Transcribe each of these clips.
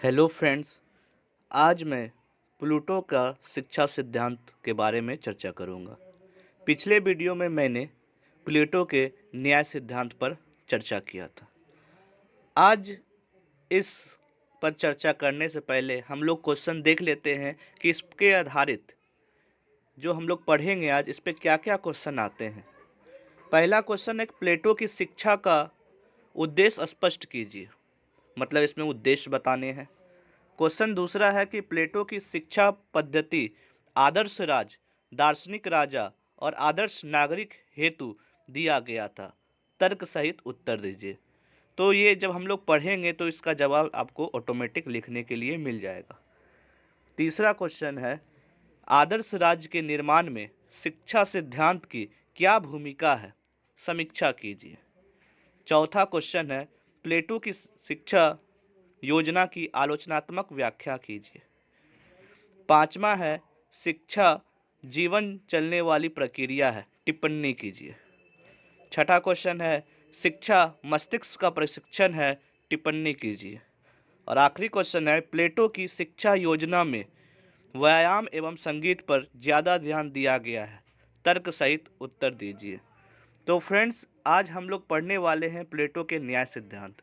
Hello friends. आज मैं Pluto का शिक्षा सिद्धांत के बारे में चर्चा करूंगा। पिछले वीडियो में मैंने प्लूटो के न्याय सिद्धांत पर चर्चा किया था। आज इस पर चर्चा करने से पहले हम लोग क्वेश्चन देख लेते हैं कि इसके आधारित जो हम लोग पढ़ेंगे आज इस पे क्या क्या क्वेश्चन आते हैं। पहला क्वेश्चन है प्लेटो की शिक्षा का उद्देश्य स्पष्ट कीजिए, मतलब इसमें उद्देश्य बताने हैं। क्वेश्चन दूसरा है कि प्लेटो की शिक्षा पद्धति आदर्श राज, दार्शनिक राजा और आदर्श नागरिक हेतु दिया गया था, तर्क सहित उत्तर दीजिए। तो ये जब हम लोग पढ़ेंगे तो इसका जवाब आपको ऑटोमेटिक लिखने के लिए मिल जाएगा। तीसरा क्वेश्चन है आदर्श राज्य के निर्माण में शिक्षा सिद्धांत की क्या भूमिका है, समीक्षा कीजिए। चौथा क्वेश्चन है प्लेटो की शिक्षा योजना की आलोचनात्मक व्याख्या कीजिए। पांचवा है शिक्षा जीवन चलने वाली प्रक्रिया है, टिप्पणी कीजिए। छठा क्वेश्चन है शिक्षा मस्तिष्क का प्रशिक्षण है, टिप्पणी कीजिए। और आखिरी क्वेश्चन है प्लेटो की शिक्षा योजना में व्यायाम एवं संगीत पर ज़्यादा ध्यान दिया गया है, तर्क सहित उत्तर दीजिए। तो फ्रेंड्स, आज हम लोग पढ़ने वाले हैं प्लेटो के न्याय सिद्धांत।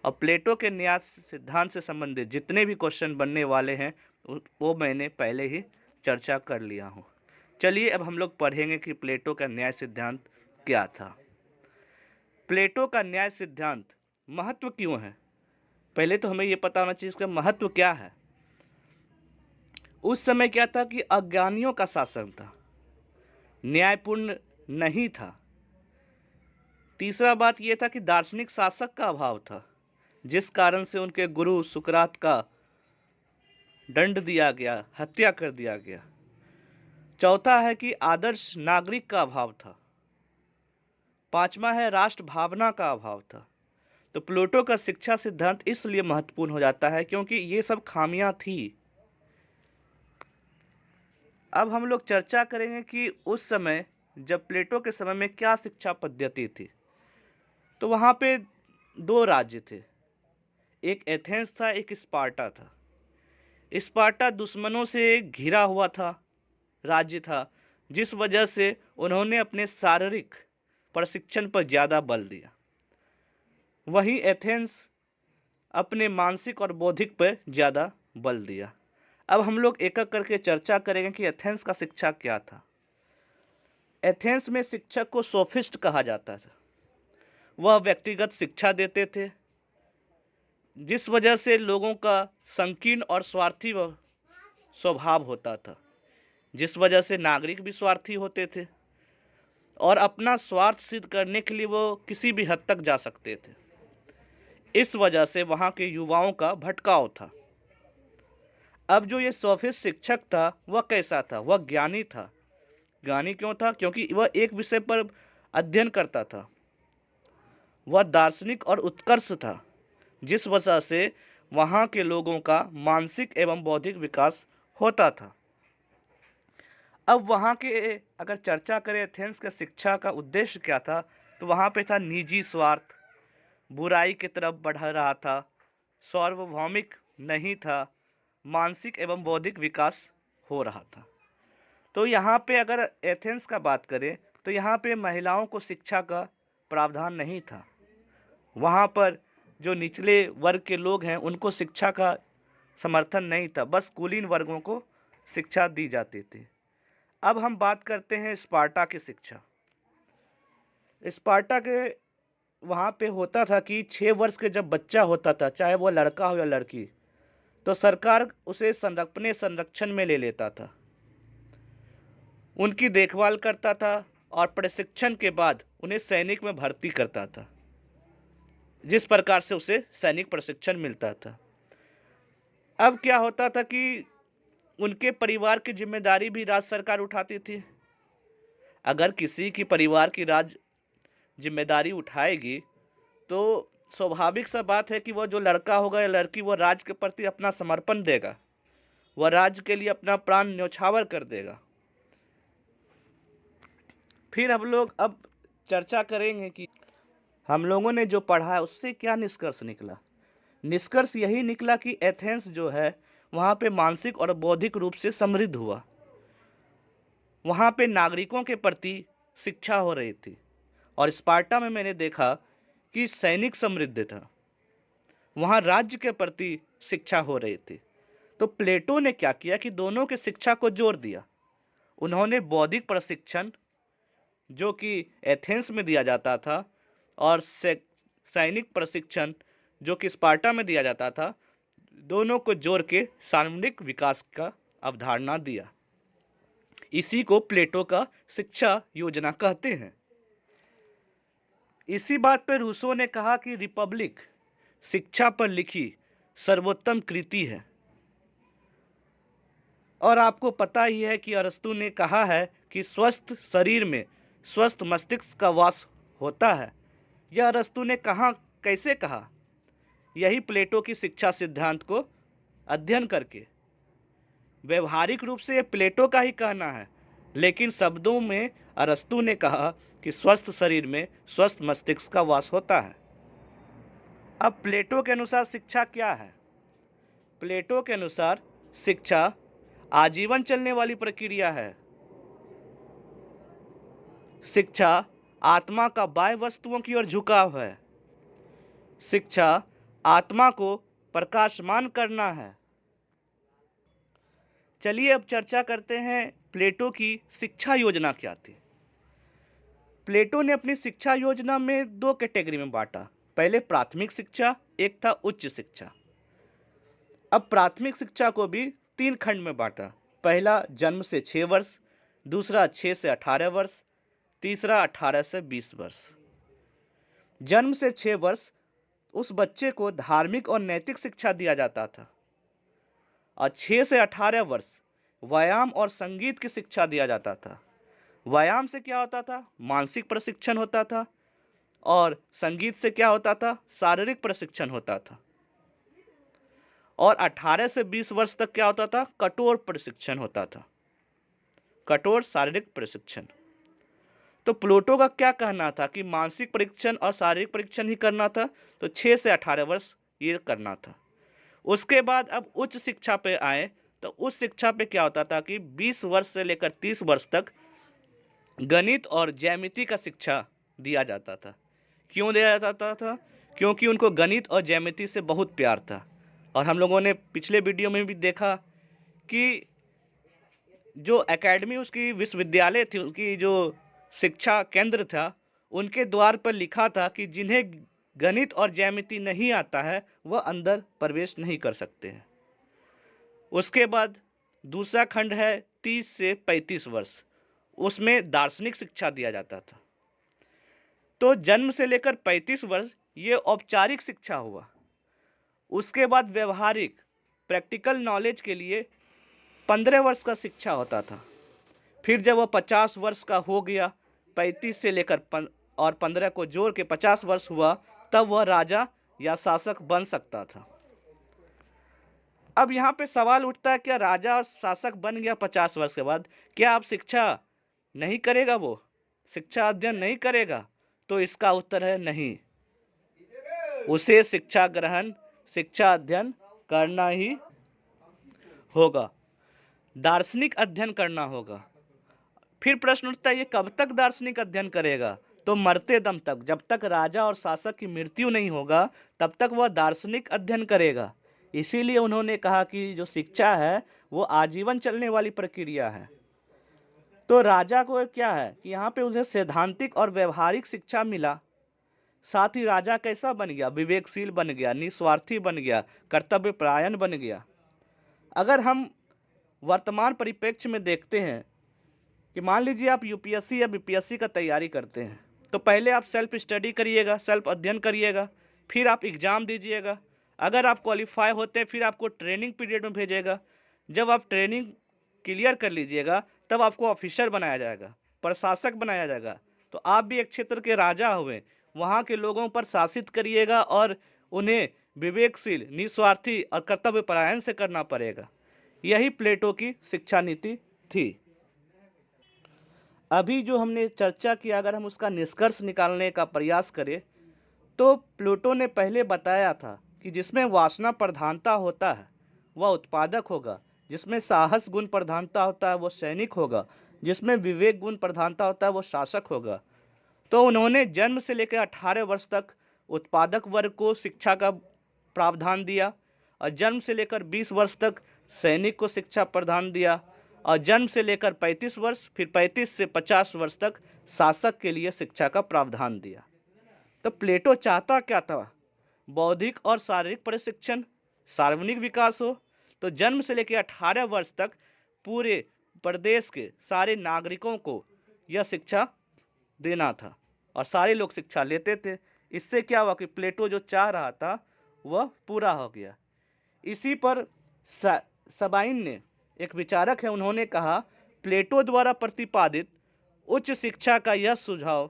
और प्लेटो के न्याय सिद्धांत से संबंधित जितने भी क्वेश्चन बनने वाले हैं वो मैंने पहले ही चर्चा कर लिया हूँ। चलिए अब हम लोग पढ़ेंगे कि प्लेटो का न्याय सिद्धांत क्या था। प्लेटो का न्याय सिद्धांत महत्व क्यों है, पहले तो हमें ये पता होना चाहिए इसका महत्व क्या है। उस समय क्या था कि अज्ञानियों का शासन था, न्यायपूर्ण नहीं था। तीसरा बात यह था कि दार्शनिक शासक का अभाव था, जिस कारण से उनके गुरु सुकरात का दंड दिया गया, हत्या कर दिया गया। चौथा है कि आदर्श नागरिक का अभाव था। पांचवा है राष्ट्र भावना का अभाव था। तो प्लेटो का शिक्षा सिद्धांत इसलिए महत्वपूर्ण हो जाता है क्योंकि ये सब खामियां थी। अब हम लोग चर्चा करेंगे कि उस समय जब प्लेटो के समय में क्या शिक्षा पद्धति थी। तो वहाँ पे दो राज्य थे, एक एथेंस था, एक स्पार्टा था। स्पार्टा दुश्मनों से घिरा हुआ था राज्य था, जिस वजह से उन्होंने अपने शारीरिक प्रशिक्षण पर ज़्यादा बल दिया। वहीं एथेंस अपने मानसिक और बौद्धिक पर ज़्यादा बल दिया। अब हम लोग एक एक करके चर्चा करेंगे कि एथेंस का शिक्षा क्या था। एथेंस में शिक्षक को सोफिस्ट कहा जाता था। वह व्यक्तिगत शिक्षा देते थे, जिस वजह से लोगों का संकीर्ण और स्वार्थी स्वभाव होता था, जिस वजह से नागरिक भी स्वार्थी होते थे और अपना स्वार्थ सिद्ध करने के लिए वो किसी भी हद तक जा सकते थे। इस वजह से वहाँ के युवाओं का भटकाव था। अब जो ये सोफिस्ट शिक्षक था वह कैसा था, वह ज्ञानी था। ज्ञानी क्यों था? क्योंकि वह एक विषय पर अध्ययन करता था। वह दार्शनिक और उत्कर्ष था, जिस वजह से वहाँ के लोगों का मानसिक एवं बौद्धिक विकास होता था। अब वहाँ के अगर चर्चा करें एथेंस के शिक्षा का उद्देश्य क्या था, तो वहाँ पे था निजी स्वार्थ, बुराई की तरफ बढ़ रहा था, सार्वभौमिक नहीं था, मानसिक एवं बौद्धिक विकास हो रहा था। तो यहाँ पे अगर एथेंस का बात करें तो यहाँ पे महिलाओं को शिक्षा का प्रावधान नहीं था। वहाँ पर जो निचले वर्ग के लोग हैं उनको शिक्षा का समर्थन नहीं था, बस कुलीन वर्गों को शिक्षा दी जाती थी। अब हम बात करते हैं स्पार्टा की शिक्षा। स्पार्टा के वहाँ पे होता था कि 6 वर्ष के जब बच्चा होता था, चाहे वो लड़का हो या लड़की, तो सरकार उसे अपने संरक्षण में ले लेता था, उनकी देखभाल करता था और प्रशिक्षण के बाद उन्हें सैनिक में भर्ती करता था, जिस प्रकार से उसे सैनिक प्रशिक्षण मिलता था। अब क्या होता था कि उनके परिवार की जिम्मेदारी भी राज्य सरकार उठाती थी। अगर किसी की परिवार की राज्य जिम्मेदारी उठाएगी तो स्वाभाविक सा बात है कि वह जो लड़का होगा या लड़की वह राज्य के प्रति अपना समर्पण देगा, वह राज्य के लिए अपना प्राण न्यौछावर कर देगा। फिर हम लोग अब चर्चा करेंगे कि हम लोगों ने जो पढ़ा है उससे क्या निष्कर्ष निकला। निष्कर्ष यही निकला कि एथेंस जो है वहाँ पे मानसिक और बौद्धिक रूप से समृद्ध हुआ। वहाँ पे नागरिकों के प्रति शिक्षा हो रही थी, और स्पार्टा में मैंने देखा कि सैनिक समृद्ध था, वहाँ राज्य के प्रति शिक्षा हो रही थी। तो प्लेटो ने क्या किया कि दोनों के शिक्षा को जोड़ दिया। उन्होंने बौद्धिक प्रशिक्षण जो कि एथेंस में दिया जाता था और सैनिक प्रशिक्षण जो कि स्पार्टा में दिया जाता था, दोनों को जोड़ के सार्वजनिक विकास का अवधारणा दिया। इसी को प्लेटो का शिक्षा योजना कहते हैं। इसी बात पर रूसो ने कहा कि रिपब्लिक शिक्षा पर लिखी सर्वोत्तम कृति है। और आपको पता ही है कि अरस्तु ने कहा है कि स्वस्थ शरीर में स्वस्थ मस्तिष्क का वास होता है। यह अरस्तु ने कहा, कैसे कहा? यही प्लेटो की शिक्षा सिद्धांत को अध्ययन करके। व्यवहारिक रूप से यह प्लेटो का ही कहना है, लेकिन शब्दों में अरस्तु ने कहा कि स्वस्थ शरीर में स्वस्थ मस्तिष्क का वास होता है। अब प्लेटो के अनुसार शिक्षा क्या है? प्लेटो के अनुसार शिक्षा आजीवन चलने वाली प्रक्रिया है। शिक्षा आत्मा का बाह्य वस्तुओं की ओर झुकाव है। शिक्षा आत्मा को प्रकाशमान करना है। चलिए अब चर्चा करते हैं प्लेटो की शिक्षा योजना क्या थी। प्लेटो ने अपनी शिक्षा योजना में दो कैटेगरी में बांटा। पहले प्राथमिक शिक्षा, एक था उच्च शिक्षा। अब प्राथमिक शिक्षा को भी 3 खंड में बांटा। पहला जन्म से 6 वर्ष, दूसरा 6 से 18 वर्ष, तीसरा 18 से 20 वर्ष। जन्म से 6 वर्ष उस बच्चे को धार्मिक और नैतिक शिक्षा दिया जाता था, और 6 से 18 वर्ष व्यायाम और संगीत की शिक्षा दिया जाता था। व्यायाम से क्या होता था? मानसिक प्रशिक्षण होता था, और संगीत से क्या होता था? शारीरिक प्रशिक्षण होता था। और 18 से 20 वर्ष तक क्या होता था? कठोर प्रशिक्षण होता था, कठोर शारीरिक प्रशिक्षण। तो प्लेटो का क्या कहना था कि मानसिक परीक्षण और शारीरिक परीक्षण ही करना था, तो 6 से 18 वर्ष ये करना था। उसके बाद अब उच्च शिक्षा पे आए, तो उस शिक्षा पे क्या होता था कि 20 वर्ष से लेकर 30 वर्ष तक गणित और ज्यामिति का शिक्षा दिया जाता था। क्यों दिया जाता था? क्योंकि उनको गणित और ज्यामिति से बहुत प्यार था। और हम लोगों ने पिछले वीडियो में भी देखा कि जो एकेडमी उसकी विश्वविद्यालय थी, उसकी जो शिक्षा केंद्र था, उनके द्वार पर लिखा था कि जिन्हें गणित और ज्यामिति नहीं आता है वह अंदर प्रवेश नहीं कर सकते हैं। उसके बाद दूसरा खंड है 30 से 35 वर्ष, उसमें दार्शनिक शिक्षा दिया जाता था। तो जन्म से लेकर 35 वर्ष ये औपचारिक शिक्षा हुआ। उसके बाद व्यवहारिक प्रैक्टिकल नॉलेज के लिए 15 वर्ष का शिक्षा होता था। फिर जब वह 50 वर्ष का हो गया, 35 से लेकर और 15 को जोड़ के 50 वर्ष हुआ, तब वह राजा या शासक बन सकता था। अब यहाँ पे सवाल उठता है, क्या राजा और शासक बन गया 50 वर्ष के बाद, क्या अब शिक्षा नहीं करेगा? वो शिक्षा अध्ययन नहीं करेगा? तो इसका उत्तर है नहीं। उसे शिक्षा ग्रहण, शिक्षा अध्ययन करना ही होगा, दार्शनिक अध्ययन करना होगा। फिर प्रश्न उठता है, ये कब तक दार्शनिक अध्ययन करेगा? तो मरते दम तक, जब तक राजा और शासक की मृत्यु नहीं होगा तब तक वह दार्शनिक अध्ययन करेगा। इसीलिए उन्होंने कहा कि जो शिक्षा है वो आजीवन चलने वाली प्रक्रिया है। तो राजा को क्या है कि यहाँ पे उसे सैद्धांतिक और व्यवहारिक शिक्षा मिला, साथ ही राजा कैसा बन गया? विवेकशील बन गया, निस्वार्थी बन गया, कर्तव्यपरायण बन गया। अगर हम वर्तमान परिप्रेक्ष्य में देखते हैं कि मान लीजिए आप यूपीएससी या बीपीएससी का तैयारी करते हैं, तो पहले आप सेल्फ स्टडी करिएगा, सेल्फ अध्ययन करिएगा, फिर आप एग्ज़ाम दीजिएगा। अगर आप क्वालिफाई होते हैं फिर आपको ट्रेनिंग पीरियड में भेजेगा। जब आप ट्रेनिंग क्लियर कर लीजिएगा तब आपको ऑफिसर बनाया जाएगा, प्रशासक बनाया जाएगा। तो आप भी एक क्षेत्र के राजा हुए, वहाँ के लोगों पर शासित करिएगा और उन्हें विवेकशील, निस्वार्थी और कर्तव्यपरायण से करना पड़ेगा। यही प्लेटो की शिक्षा नीति थी। अभी जो हमने चर्चा की, अगर हम उसका निष्कर्ष निकालने का प्रयास करें तो प्लेटो ने पहले बताया था कि जिसमें वासना प्रधानता होता है वह उत्पादक होगा, जिसमें साहस गुण प्रधानता होता है वो सैनिक होगा, जिसमें विवेक गुण प्रधानता होता है वो शासक होगा। तो उन्होंने जन्म से लेकर 18 वर्ष तक उत्पादक वर्ग को शिक्षा का प्रावधान दिया, और जन्म से लेकर 20 वर्ष तक सैनिक को शिक्षा प्रदान दिया, और जन्म से लेकर 35 वर्ष, फिर 35 से 50 वर्ष तक शासक के लिए शिक्षा का प्रावधान दिया। तो प्लेटो चाहता क्या था? बौद्धिक और शारीरिक प्रशिक्षण, सार्वजनिक विकास हो। तो जन्म से लेकर 18 वर्ष तक पूरे प्रदेश के सारे नागरिकों को यह शिक्षा देना था, और सारे लोग शिक्षा लेते थे। इससे क्या हुआ कि प्लेटो जो चाह रहा था वह पूरा हो गया। इसी पर सबाइन ने, एक विचारक है, उन्होंने कहा प्लेटो द्वारा प्रतिपादित उच्च शिक्षा का यह सुझाव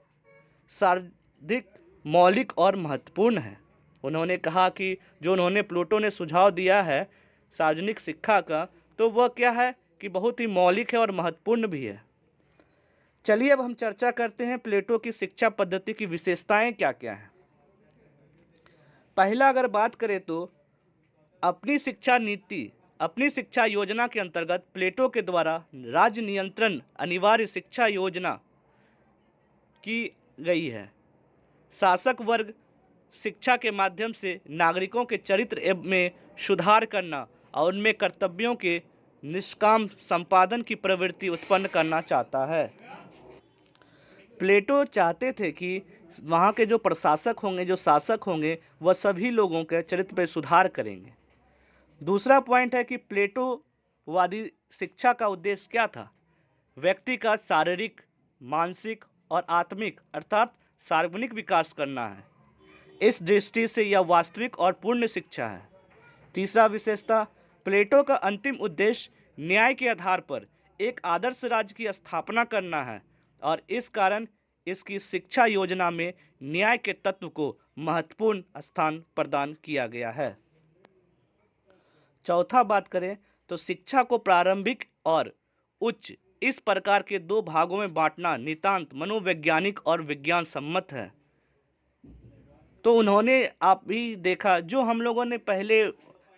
सर्वाधिक मौलिक और महत्वपूर्ण है। उन्होंने कहा कि जो उन्होंने प्लेटो ने सुझाव दिया है सार्वजनिक शिक्षा का, तो वह क्या है कि बहुत ही मौलिक है और महत्वपूर्ण भी है। चलिए अब हम चर्चा करते हैं प्लेटो की शिक्षा पद्धति की विशेषताएं क्या क्या हैं। पहला अगर बात करें तो अपनी शिक्षा नीति, अपनी शिक्षा योजना के अंतर्गत प्लेटो के द्वारा राज्य नियंत्रण अनिवार्य शिक्षा योजना की गई है। शासक वर्ग शिक्षा के माध्यम से नागरिकों के चरित्र में सुधार करना और उनमें कर्तव्यों के निष्काम संपादन की प्रवृत्ति उत्पन्न करना चाहता है। प्लेटो चाहते थे कि वहाँ के जो प्रशासक होंगे, जो शासक होंगे, वह सभी लोगों के चरित्र पर सुधार करेंगे। दूसरा पॉइंट है कि प्लेटोवादी शिक्षा का उद्देश्य क्या था? व्यक्ति का शारीरिक, मानसिक और आत्मिक अर्थात सार्वजनिक विकास करना है। इस दृष्टि से यह वास्तविक और पूर्ण शिक्षा है। तीसरा विशेषता, प्लेटो का अंतिम उद्देश्य न्याय के आधार पर एक आदर्श राज्य की स्थापना करना है, और इस कारण इसकी शिक्षा योजना में न्याय के तत्व को महत्वपूर्ण स्थान प्रदान किया गया है। चौथा बात करें तो शिक्षा को प्रारंभिक और उच्च इस प्रकार के दो भागों में बांटना नितांत मनोवैज्ञानिक और विज्ञान सम्मत है। तो उन्होंने, आप भी देखा, जो हम लोगों ने पहले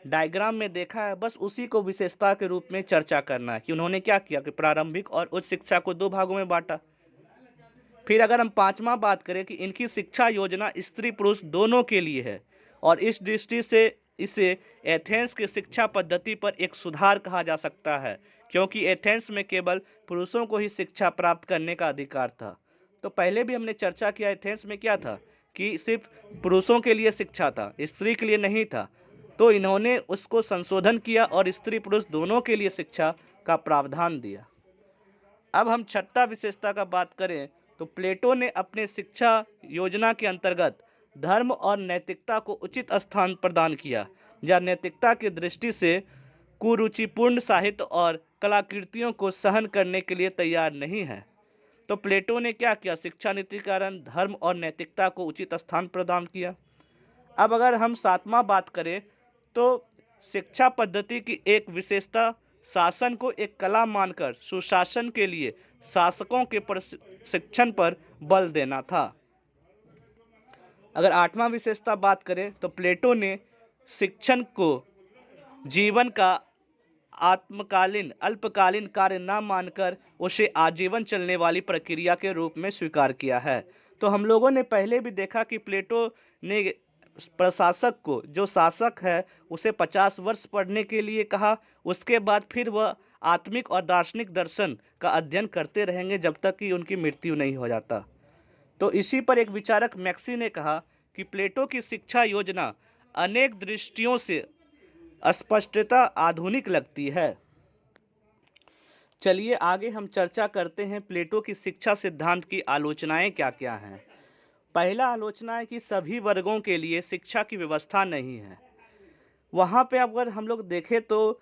डायग्राम में देखा है, बस उसी को विशेषता के रूप में चर्चा करना है कि उन्होंने क्या किया कि प्रारंभिक और उच्च शिक्षा को दो भागों में बांटा। फिर अगर हम पांचवा बात करें कि इनकी शिक्षा योजना स्त्री पुरुष दोनों के लिए है, और इस दृष्टि से इसे एथेंस की शिक्षा पद्धति पर एक सुधार कहा जा सकता है, क्योंकि एथेंस में केवल पुरुषों को ही शिक्षा प्राप्त करने का अधिकार था। तो पहले भी हमने चर्चा किया एथेंस में क्या था कि सिर्फ पुरुषों के लिए शिक्षा था, स्त्री के लिए नहीं था। तो इन्होंने उसको संशोधन किया और स्त्री पुरुष दोनों के लिए शिक्षा का प्रावधान दिया। अब हम छठा विशेषता का बात करें तो प्लेटो ने अपने शिक्षा योजना के अंतर्गत धर्म और नैतिकता को उचित स्थान प्रदान किया, या नैतिकता की दृष्टि से कुरुचिपूर्ण साहित्य और कलाकृतियों को सहन करने के लिए तैयार नहीं है। तो प्लेटो ने क्या किया? शिक्षा नीति के कारण धर्म और नैतिकता को उचित स्थान प्रदान किया। अब अगर हम सातवां बात करें तो शिक्षा पद्धति की एक विशेषता शासन को एक कला मानकर सुशासन के लिए शासकों के प्रशिक्षण पर बल देना था। अगर आठवां विशेषता बात करें तो प्लेटो ने शिक्षण को जीवन का आत्मकालीन अल्पकालीन कार्य न मानकर उसे आजीवन चलने वाली प्रक्रिया के रूप में स्वीकार किया है। तो हम लोगों ने पहले भी देखा कि प्लेटो ने प्रशासक को, जो शासक है, उसे 50 वर्ष पढ़ने के लिए कहा। उसके बाद फिर वह आत्मिक और दार्शनिक दर्शन का अध्ययन करते रहेंगे जब तक कि उनकी मृत्यु नहीं हो जाता। तो इसी पर एक विचारक मैक्सी ने कहा कि प्लेटो की शिक्षा योजना अनेक दृष्टियों से स्पष्टता आधुनिक लगती है। चलिए आगे हम चर्चा करते हैं प्लेटो की शिक्षा सिद्धांत की आलोचनाएं क्या क्या हैं। पहला आलोचना है कि सभी वर्गों के लिए शिक्षा की व्यवस्था नहीं है। वहाँ पे अगर हम लोग देखें तो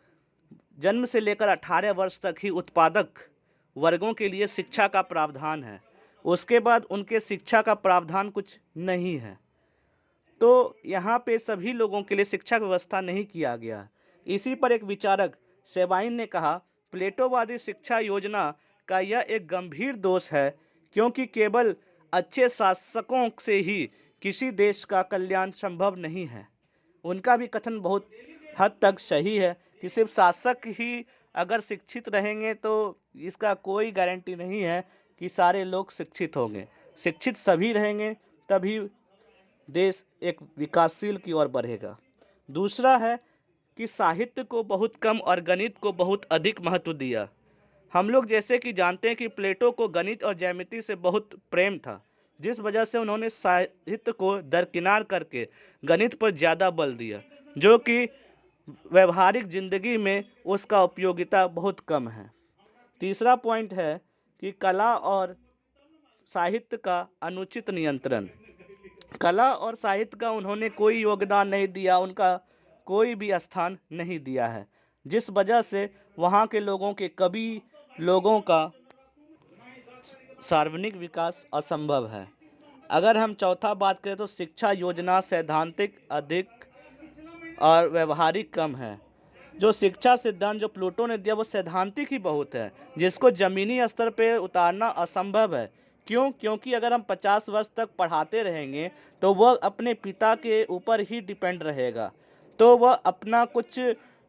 जन्म से लेकर 18 वर्ष तक ही उत्पादक वर्गों के लिए शिक्षा का प्रावधान है, उसके बाद उनके शिक्षा का प्रावधान कुछ नहीं है। तो यहाँ पे सभी लोगों के लिए शिक्षा व्यवस्था नहीं किया गया। इसी पर एक विचारक सेबाइन ने कहा प्लेटोवादी शिक्षा योजना का यह एक गंभीर दोष है, क्योंकि केवल अच्छे शासकों से ही किसी देश का कल्याण संभव नहीं है। उनका भी कथन बहुत हद तक सही है कि सिर्फ शासक ही अगर शिक्षित रहेंगे तो इसका कोई गारंटी नहीं है कि सारे लोग शिक्षित होंगे। शिक्षित सभी रहेंगे तभी देश एक विकासशील की ओर बढ़ेगा। दूसरा है कि साहित्य को बहुत कम और गणित को बहुत अधिक महत्व दिया। हम लोग जैसे कि जानते हैं कि प्लेटो को गणित और ज्यामिति से बहुत प्रेम था, जिस वजह से उन्होंने साहित्य को दरकिनार करके गणित पर ज़्यादा बल दिया, जो कि व्यवहारिक ज़िंदगी में उसका उपयोगिता बहुत कम है। तीसरा पॉइंट है कि कला और साहित्य का अनुचित नियंत्रण। कला और साहित्य का उन्होंने कोई योगदान नहीं दिया, उनका कोई भी स्थान नहीं दिया है, जिस वजह से वहाँ के लोगों के कवि लोगों का सार्वजनिक विकास असंभव है। अगर हम चौथा बात करें तो शिक्षा योजना सैद्धांतिक अधिक और व्यवहारिक कम है। जो शिक्षा सिद्धांत जो प्लूटो ने दिया वो सैद्धांतिक ही बहुत है, जिसको ज़मीनी स्तर पे उतारना असंभव है। क्यों? क्योंकि अगर हम 50 वर्ष तक पढ़ाते रहेंगे तो वह अपने पिता के ऊपर ही डिपेंड रहेगा, तो वह अपना कुछ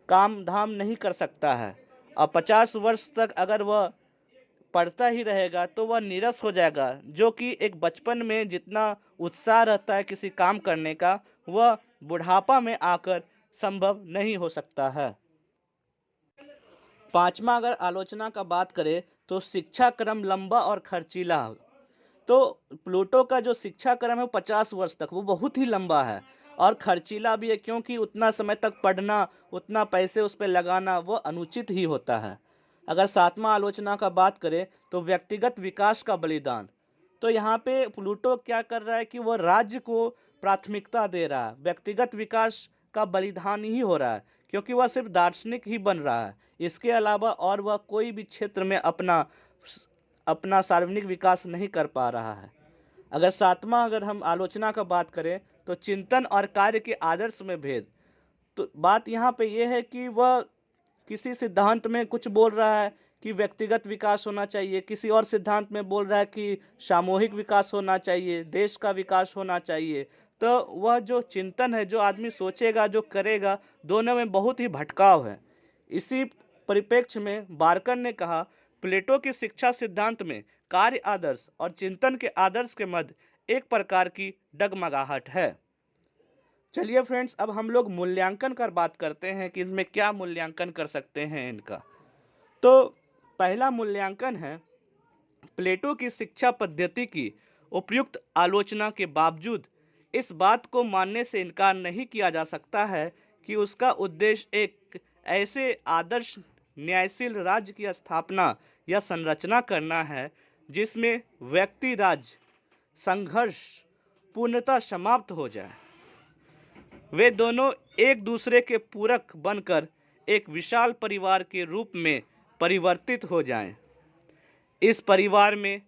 काम धाम नहीं कर सकता है। और 50 वर्ष तक अगर वह पढ़ता ही रहेगा तो वह नीरस हो जाएगा, जो कि एक बचपन में जितना उत्साह रहता है किसी काम करने का, वह बुढ़ापा में आकर संभव नहीं हो सकता है। पांचवा अगर आलोचना का बात करें तो शिक्षा क्रम लंबा और खर्चीला। तो प्लूटो का जो शिक्षा क्रम है 50 वर्ष तक, वो बहुत ही लंबा है और खर्चीला भी है, क्योंकि उतना समय तक पढ़ना, उतना पैसे उस पर लगाना वो अनुचित ही होता है। अगर सातवां आलोचना का बात करें तो व्यक्तिगत विकास का बलिदान। तो यहाँ पे प्लूटो क्या कर रहा है कि वो राज्य को प्राथमिकता दे रहा है, व्यक्तिगत विकास का बलिदान ही हो रहा है, क्योंकि वह सिर्फ दार्शनिक ही बन रहा है। इसके अलावा और वह कोई भी क्षेत्र में अपना सार्वजनिक विकास नहीं कर पा रहा है। अगर सातवां अगर हम आलोचना का बात करें तो चिंतन और कार्य के आदर्श में भेद। तो बात यहाँ पे ये है कि वह किसी सिद्धांत में कुछ बोल रहा है कि व्यक्तिगत विकास होना चाहिए, किसी और सिद्धांत में बोल रहा है कि सामूहिक विकास होना चाहिए, देश का विकास होना चाहिए। तो वह जो चिंतन है, जो आदमी सोचेगा, जो करेगा, दोनों में बहुत ही भटकाव है। इसी परिप्रेक्ष्य में बार्कर ने कहा, प्लेटो की शिक्षा सिद्धांत में कार्य आदर्श और चिंतन के आदर्श के मध्य एक प्रकार की डगमगाहट है। चलिए फ्रेंड्स, अब हम लोग मूल्यांकन कर बात करते हैं कि इसमें क्या मूल्यांकन कर सकते हैं इनका। तो पहला मूल्यांकन है, प्लेटो की शिक्षा पद्धति की उपयुक्त आलोचना के बावजूद इस बात को मानने से इनकार नहीं किया जा सकता है कि उसका उद्देश्य एक ऐसे आदर्श न्यायशील राज्य की स्थापना या संरचना करना है जिसमें व्यक्ति राज्य संघर्ष पूर्णतः समाप्त हो जाए, वे दोनों एक दूसरे के पूरक बनकर एक विशाल परिवार के रूप में परिवर्तित हो जाएं। इस परिवार में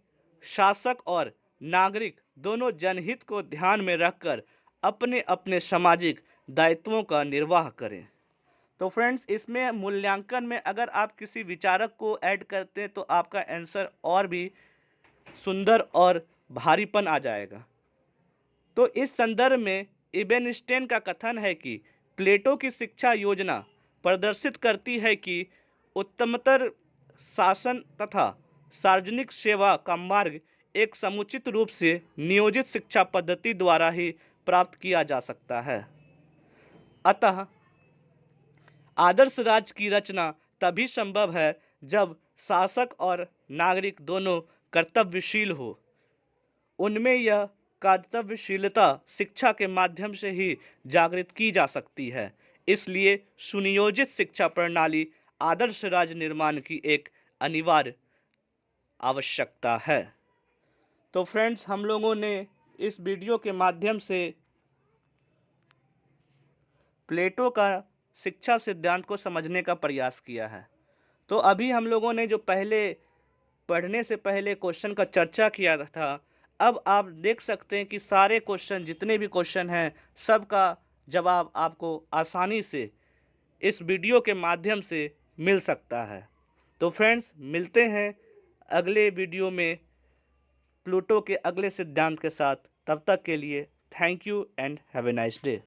शासक और नागरिक दोनों जनहित को ध्यान में रखकर अपने अपने सामाजिक दायित्वों का निर्वाह करें। तो फ्रेंड्स, इसमें मूल्यांकन में अगर आप किसी विचारक को ऐड करते हैं तो आपका आंसर और भी सुंदर और भारीपन आ जाएगा। तो इस संदर्भ में इबेनस्टेन का कथन है कि प्लेटो की शिक्षा योजना प्रदर्शित करती है कि उत्तमतर शासन तथा सार्वजनिक सेवा का मार्ग एक समुचित रूप से नियोजित शिक्षा पद्धति द्वारा ही प्राप्त किया जा सकता है। अतः आदर्श राज्य की रचना तभी संभव है जब शासक और नागरिक दोनों कर्तव्यशील हो। उनमें यह कर्तव्यशीलता शिक्षा के माध्यम से ही जागृत की जा सकती है। इसलिए सुनियोजित शिक्षा प्रणाली आदर्श राज्य निर्माण की एक अनिवार्य आवश्यकता है। तो फ्रेंड्स, हम लोगों ने इस वीडियो के माध्यम से प्लेटो का शिक्षा सिद्धांत को समझने का प्रयास किया है। तो अभी हम लोगों ने जो पहले पढ़ने से पहले क्वेश्चन का चर्चा किया था, अब आप देख सकते हैं कि सारे क्वेश्चन, जितने भी क्वेश्चन हैं, सब का जवाब आपको आसानी से इस वीडियो के माध्यम से मिल सकता है। तो फ्रेंड्स, मिलते हैं अगले वीडियो में प्लूटो के अगले सिद्धांत के साथ। तब तक के लिए thank you and have a nice day.